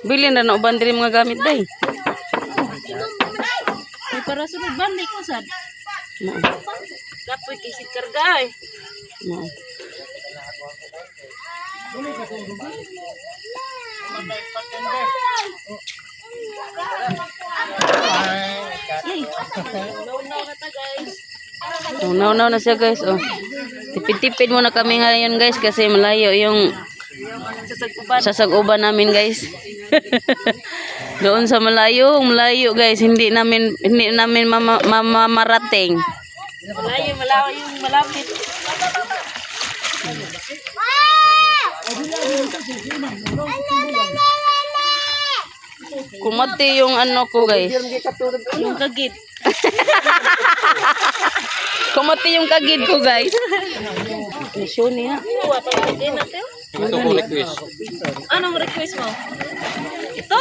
Bilin na uban diri mga gamit day. Ay, para sunod balik ko sad. Kapoy kisig karga ay. Unaw na siya guys. Oh. Tipid-tipid muna kami ngayon guys kasi malayo yung sasag-uban namin guys. Doon sa malayo guys, hindi namin mamarating. Malayo yung malapit. Kumati yung ano ko guys. Yung kagid. Kumati yung kagid ko guys. Mission niya. Anong request mo? Ito?